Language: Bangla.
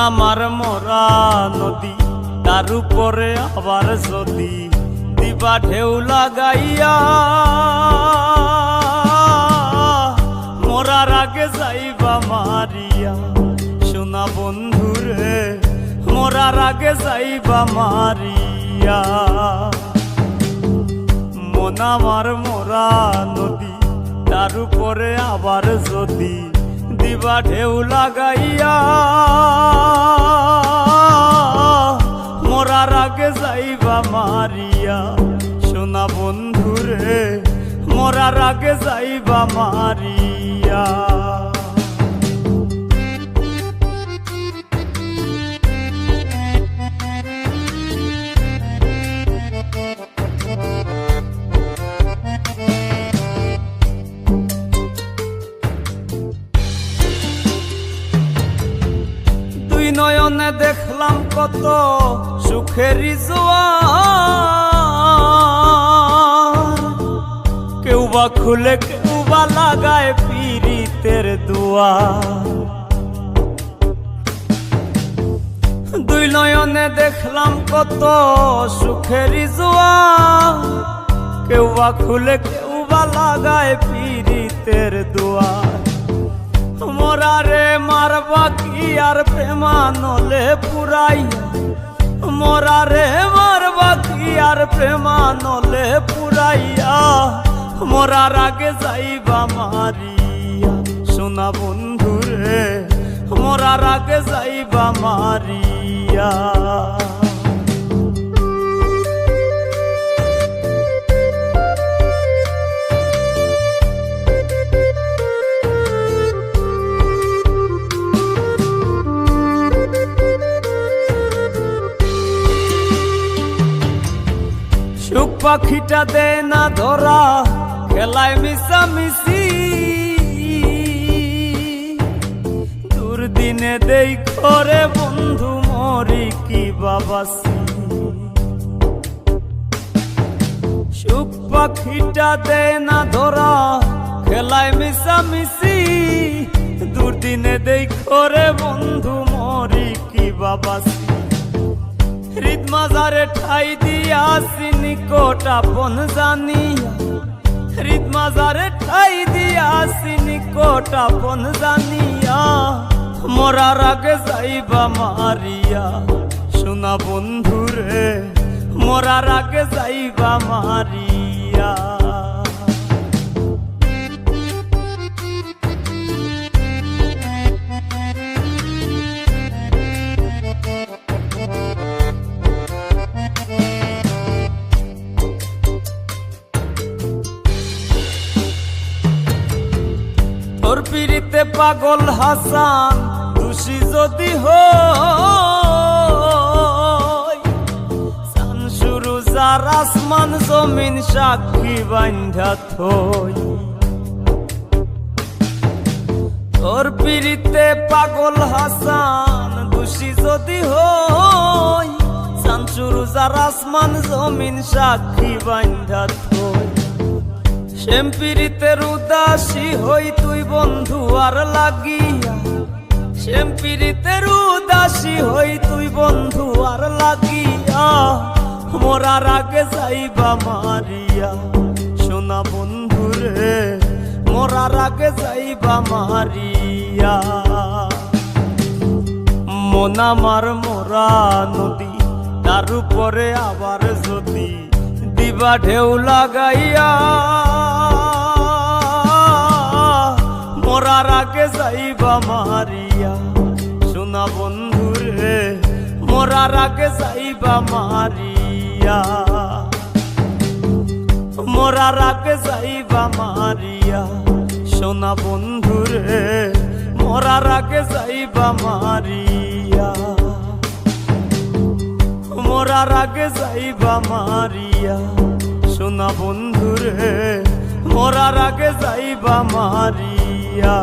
আমার মরা নদী, তার উপরে আবার যদি দিবা ঢেউ লাগাইয়া, মরার আগে যাইবা মারিয়া। সোনা বন্ধুরে মরার আগে যাইবা মারিয়া। মন আমার মরা নদী, তার উপরে আবার যদি দিবা ঢেউ লাগাইয়া, মরার আগে যাইবা মারিয়া। সোনা বন্ধুরে মরার আগে যাইবা মারিয়া। নয়নে দেখলাম কত সুখেরই জোয়ার, কেউ বা খুলে কেউ বা লাগায় পীড়িতের দুয়ার। দুই নয়নে দেখলাম কত সুখেরই জোয়ার, কেউ বা খুলে কেউ বা লাগায় পীড়িতের দুয়ার। মরারে মারবা কি আর প্রেমানলে পুরাইয়া, মরারে মারবা কি আর প্রেমানলে পুরাইয়া। মরার আগে যাইবা মারিয়া। সোনা বন্ধুরে মরার আগে যাইবা মারিয়া। সুখ পাখিটা দে না ধরা, খেলায় মিশামিশি, দুর্দিনে দেই করে বন্ধু মরি কি বাবাসি। সুখ পাখিটা দে না ধরা, খেলায় মিশামিশি, দুর্দিনে দেই করে বন্ধু মরি কি বাবাসি। হৃদ মাজারে ঠাই দিয়াছি নিকট আপন জানিয়া, হৃদ মাজারে ঠাই দিয়াছি নিকট আপন জানিয়া। মরার আগে যাইবা মারিয়া। সোনা বন্ধুরে মরার আগে যাইবা মারিয়া। তোর পিড়িতে পাগল হাসান দোষী যদি হই, শুরু যার আসমান জমিন সাক্ষী বান্ধা থই। তোর পিড়িতে পাগল হাসান দোষী যদি হই, শুরু যার আসমান জমিন সাক্ষী বান্ধা থই। শ্যাম পীড়িতের উদাসী হই তুই বন্ধু আর লাগিয়া, শ্যাম পীড়িতের উদাসী হই তুই বন্ধু আর লাগিয়া। মরার আগে যাইবা মারিয়া। সোনা বন্ধুরে মরার আগে যাইবা মারিয়া। মন আমার মরা নদী, তার উপরে আবার যদি দিবা ঢেউ লাগাইয়া, মরার আগে যাইবা মারিয়া। সোনা বন্ধুরে মরার আগে যাইবা মারিয়া। মরার আগে যাইবা মারিয়া। সোনা বন্ধুরে মরার আগে যাইবা মারিয়া। মরার আগে যাইবা মারিয়া। সোনা বন্ধুরে মরার আগে যাইবা মারিয়া।